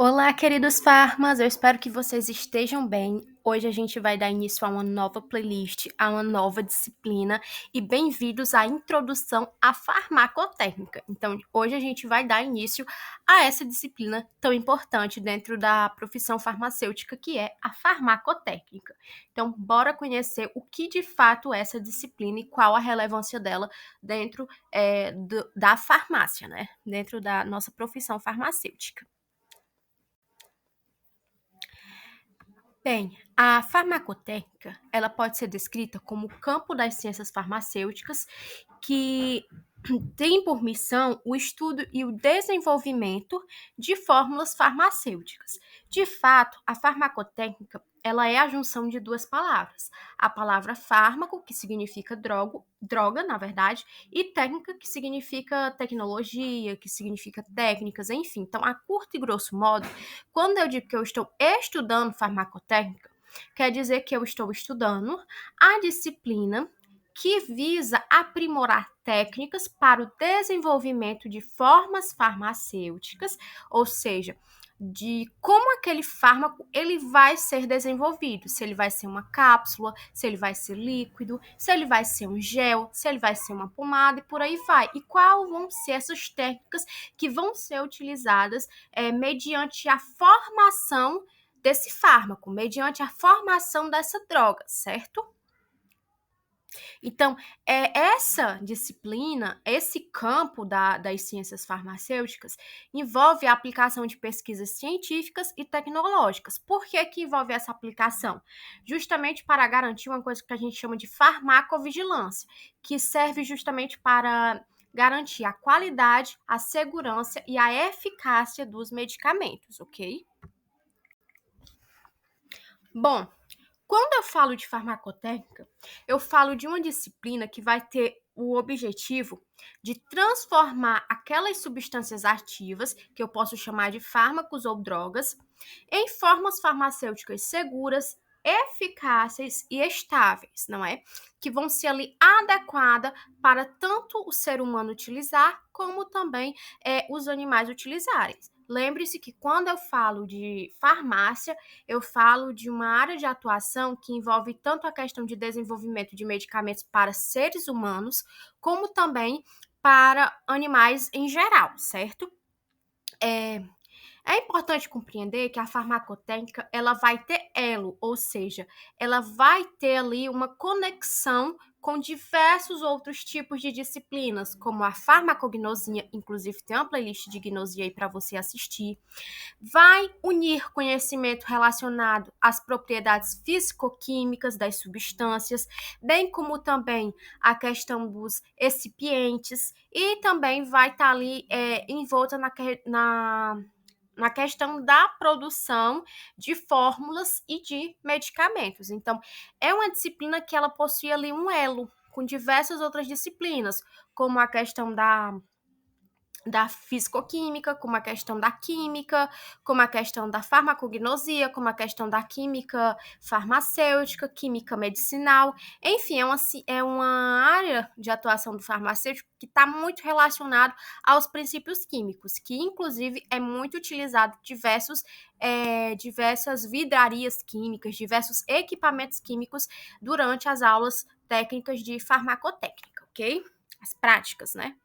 Olá, queridos farmas, eu espero que vocês estejam bem. Hoje a gente vai dar início a uma nova playlist, a uma nova disciplina e bem-vindos à introdução à farmacotécnica. Então, hoje a gente vai dar início a essa disciplina tão importante dentro da profissão farmacêutica, que é a farmacotécnica. Então, bora conhecer o que de fato é essa disciplina e qual a relevância dela dentro da farmácia, né? Dentro da nossa profissão farmacêutica. Bem, a farmacotécnica, ela pode ser descrita como o campo das ciências farmacêuticas que tem por missão o estudo e o desenvolvimento de fórmulas farmacêuticas. De fato, a farmacotécnica, ela é a junção de duas palavras. A palavra fármaco, que significa droga, na verdade, e técnica, que significa tecnologia, que significa técnicas, enfim. Então, a curto e grosso modo, quando eu digo que eu estou estudando farmacotécnica, quer dizer que eu estou estudando a disciplina que visa aprimorar técnicas para o desenvolvimento de formas farmacêuticas, ou seja, de como aquele fármaco ele vai ser desenvolvido, se ele vai ser uma cápsula, se ele vai ser líquido, se ele vai ser um gel, se ele vai ser uma pomada e por aí vai. E quais vão ser essas técnicas que vão ser utilizadas mediante a formação desse fármaco, mediante a formação dessa droga, certo? Então, essa disciplina, esse campo das ciências farmacêuticas, envolve a aplicação de pesquisas científicas e tecnológicas. Por que que envolve essa aplicação? Justamente para garantir uma coisa que a gente chama de farmacovigilância, que serve justamente para garantir a qualidade, a segurança e a eficácia dos medicamentos, ok? Bom, quando eu falo de farmacotécnica, eu falo de uma disciplina que vai ter o objetivo de transformar aquelas substâncias ativas, que eu posso chamar de fármacos ou drogas, em formas farmacêuticas seguras, eficazes e estáveis, não é? Que vão ser ali adequadas para tanto o ser humano utilizar, como também os animais utilizarem. Lembre-se que quando eu falo de farmácia, eu falo de uma área de atuação que envolve tanto a questão de desenvolvimento de medicamentos para seres humanos, como também para animais em geral, certo? É, é importante compreender que a farmacotécnica ela vai ter elo, ou seja, ela vai ter ali uma conexão com diversos outros tipos de disciplinas, como a farmacognosia, inclusive tem uma playlist de gnosia aí para você assistir, vai unir conhecimento relacionado às propriedades físico-químicas das substâncias, bem como também a questão dos excipientes, e também vai estar ali envolta na questão da produção de fórmulas e de medicamentos. Então, é uma disciplina que ela possui ali um elo com diversas outras disciplinas, como a questão da fisicoquímica, como a questão da química, como a questão da farmacognosia, como a questão da química farmacêutica, química medicinal. Enfim, é uma área de atuação do farmacêutico que está muito relacionado aos princípios químicos, que inclusive é muito utilizado diversas vidrarias químicas, diversos equipamentos químicos durante as aulas técnicas de farmacotécnica, ok? As práticas, né?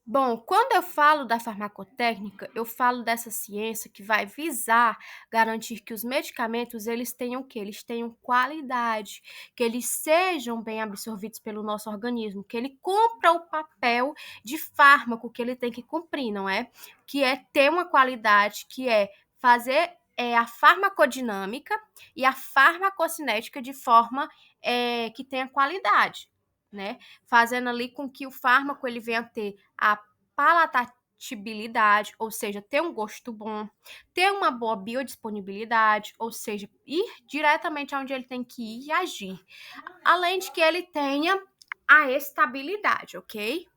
Bom, quando eu falo da farmacotécnica, eu falo dessa ciência que vai visar garantir que os medicamentos eles tenham o quê? Eles tenham qualidade, que eles sejam bem absorvidos pelo nosso organismo, que ele cumpra o papel de fármaco que ele tem que cumprir, não é? Que é ter uma qualidade, que é fazer a farmacodinâmica e a farmacocinética de forma que tenha qualidade, né? Fazendo ali com que o fármaco ele venha a ter a palatabilidade, ou seja, ter um gosto bom, ter uma boa biodisponibilidade, ou seja, ir diretamente onde ele tem que ir e agir, além de que ele tenha a estabilidade, ok?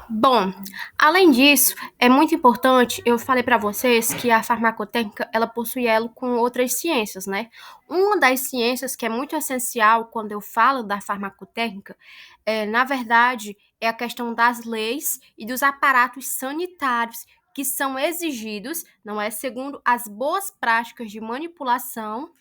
Bom, além disso, é muito importante, eu falei para vocês que a farmacotécnica, ela possui elo com outras ciências, né? Uma das ciências que é muito essencial quando eu falo da farmacotécnica, na verdade, é a questão das leis e dos aparatos sanitários que são exigidos, não é, segundo as boas práticas de manipulação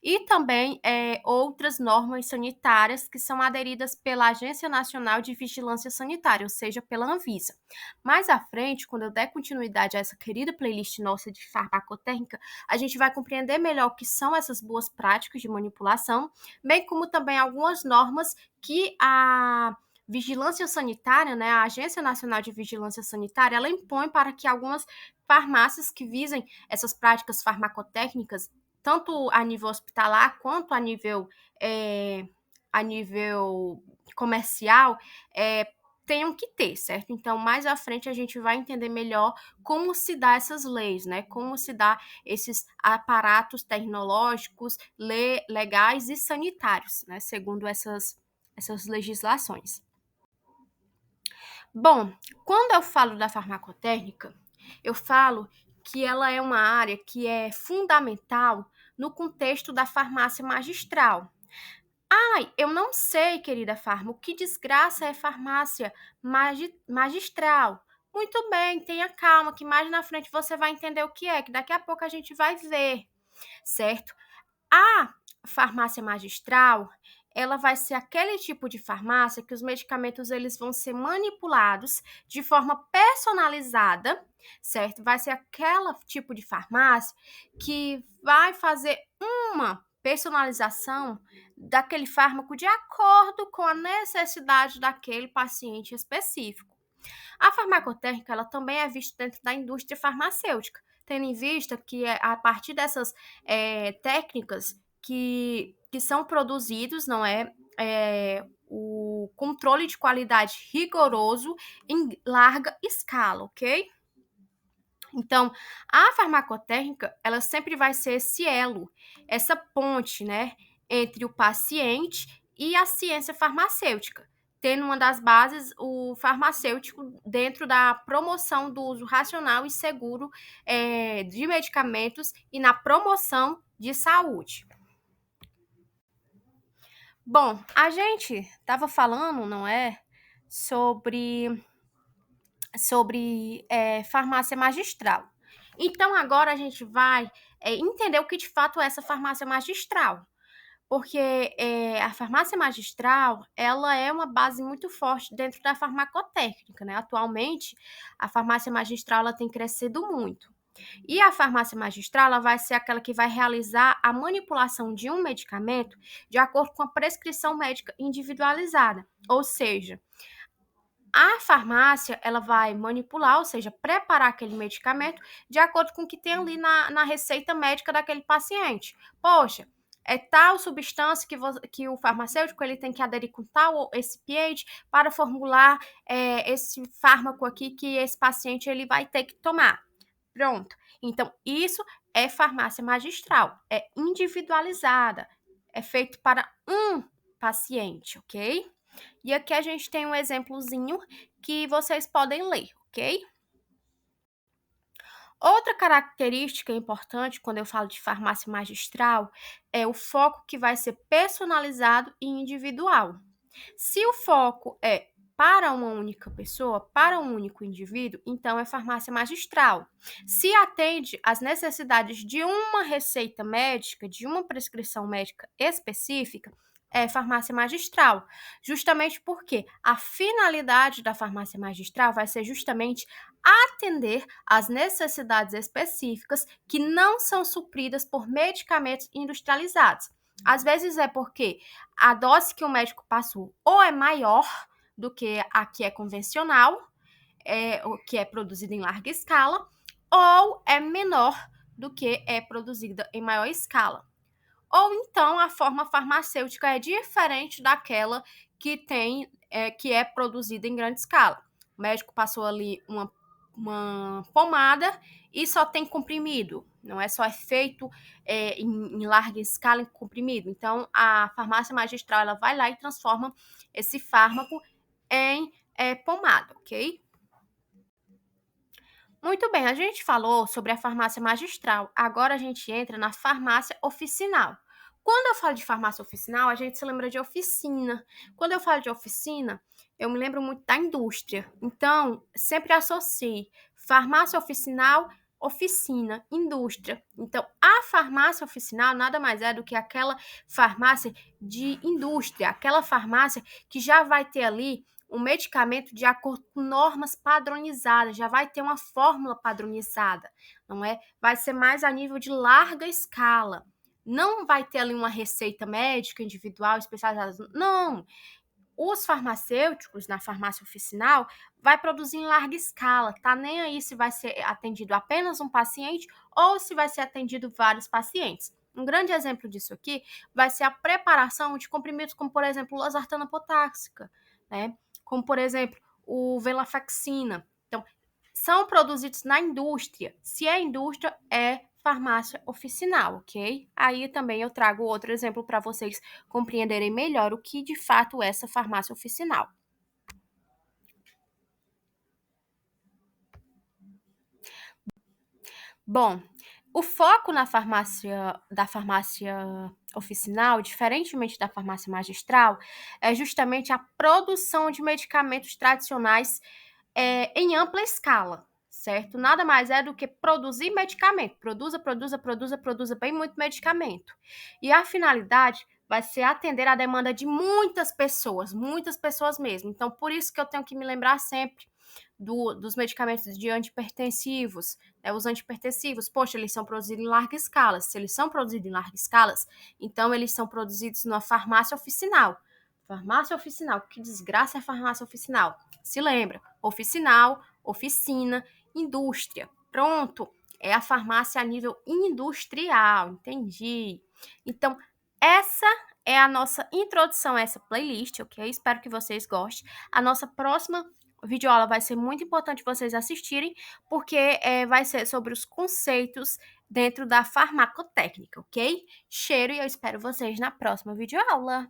e também outras normas sanitárias que são aderidas pela Agência Nacional de Vigilância Sanitária, ou seja, pela Anvisa. Mais à frente, quando eu der continuidade a essa querida playlist nossa de farmacotécnica, a gente vai compreender melhor o que são essas boas práticas de manipulação, bem como também algumas normas que a Vigilância Sanitária, né, a Agência Nacional de Vigilância Sanitária, ela impõe para que algumas farmácias que visem essas práticas farmacotécnicas tanto a nível hospitalar quanto a nível comercial, tenham que ter, certo? Então, mais à frente a gente vai entender melhor como se dá essas leis, né? Como se dá esses aparatos tecnológicos, legais e sanitários, né? Segundo essas legislações. Bom, quando eu falo da farmacotécnica, eu falo que ela é uma área que é fundamental no contexto da farmácia magistral. Ai, eu não sei, querida Farma, o que desgraça é farmácia magistral. Muito bem, tenha calma, que mais na frente você vai entender o que é, que daqui a pouco a gente vai ver, certo? A farmácia magistral, ela vai ser aquele tipo de farmácia que os medicamentos eles vão ser manipulados de forma personalizada, certo? Vai ser aquela tipo de farmácia que vai fazer uma personalização daquele fármaco de acordo com a necessidade daquele paciente específico. A farmacotécnica ela também é vista dentro da indústria farmacêutica, tendo em vista que é a partir dessas técnicas que são produzidos, não o controle de qualidade rigoroso em larga escala, ok? Então, a farmacotécnica, ela sempre vai ser esse elo, essa ponte, né, entre o paciente e a ciência farmacêutica, tendo uma das bases o farmacêutico dentro da promoção do uso racional e seguro de medicamentos e na promoção de saúde. Bom, a gente estava falando, não é, sobre farmácia magistral. Então, agora a gente vai entender o que de fato é essa farmácia magistral. Porque a farmácia magistral, ela é uma base muito forte dentro da farmacotécnica, né? Atualmente, a farmácia magistral ela tem crescido muito. E a farmácia magistral ela vai ser aquela que vai realizar a manipulação de um medicamento de acordo com a prescrição médica individualizada. Ou seja, a farmácia, ela vai manipular, ou seja, preparar aquele medicamento de acordo com o que tem ali na receita médica daquele paciente. Poxa, é tal substância que o farmacêutico ele tem que aderir com tal excipiente para formular esse fármaco aqui que esse paciente ele vai ter que tomar. Pronto. Então, isso é farmácia magistral, é individualizada, é feito para um paciente, ok? E aqui a gente tem um exemplozinho que vocês podem ler, ok? Outra característica importante quando eu falo de farmácia magistral é o foco que vai ser personalizado e individual. Se o foco é para uma única pessoa, para um único indivíduo, então é farmácia magistral. Se atende às necessidades de uma receita médica, de uma prescrição médica específica, é farmácia magistral. Justamente porque a finalidade da farmácia magistral vai ser justamente atender às necessidades específicas que não são supridas por medicamentos industrializados. Às vezes é porque a dose que o médico passou ou é maior do que a que é convencional, o que é produzida em larga escala, ou é menor do que é produzida em maior escala. Ou então a forma farmacêutica é diferente daquela que é produzida em grande escala. O médico passou ali uma pomada e só tem comprimido, não é só efeito em larga escala em comprimido. Então, a farmácia magistral ela vai lá e transforma esse fármaco em pomada, ok? Muito bem, a gente falou sobre a farmácia magistral. Agora a gente entra na farmácia oficinal. Quando eu falo de farmácia oficinal, a gente se lembra de oficina. Quando eu falo de oficina, eu me lembro muito da indústria. Então, sempre associei farmácia oficinal, oficina, indústria. Então, a farmácia oficinal nada mais é do que aquela farmácia de indústria, aquela farmácia que já vai ter ali um medicamento de acordo com normas padronizadas, já vai ter uma fórmula padronizada, não é? Vai ser mais a nível de larga escala. Não vai ter ali uma receita médica individual especializada. Não. Os farmacêuticos na farmácia oficinal vai produzir em larga escala, tá nem aí se vai ser atendido apenas um paciente ou se vai ser atendido vários pacientes. Um grande exemplo disso aqui vai ser a preparação de comprimidos como, por exemplo, losartana potássica, né? Como, por exemplo, o venlafaxina. Então, são produzidos na indústria. Se é indústria, é farmácia oficinal, ok? Aí também eu trago outro exemplo para vocês compreenderem melhor o que de fato é essa farmácia oficinal. Bom, o foco na farmácia oficinal, diferentemente da farmácia magistral, é justamente a produção de medicamentos tradicionais em ampla escala, certo? Nada mais é do que produzir medicamento. Produza bem muito medicamento. E a finalidade vai ser atender a demanda de muitas pessoas mesmo. Então, por isso que eu tenho que me lembrar sempre dos medicamentos de antipertensivos, né? Os antipertensivos, poxa, eles são produzidos em larga escala. Se eles são produzidos em larga escala, então eles são produzidos numa farmácia oficinal. Farmácia oficinal, que desgraça é farmácia oficinal? Se lembra, oficinal, oficina, indústria. Pronto, é a farmácia a nível industrial, entendi. Então, essa é a nossa introdução a essa playlist, ok? Espero que vocês gostem. A nossa próxima videoaula vai ser muito importante vocês assistirem, porque vai ser sobre os conceitos dentro da farmacotécnica, ok? Cheiro e eu espero vocês na próxima videoaula.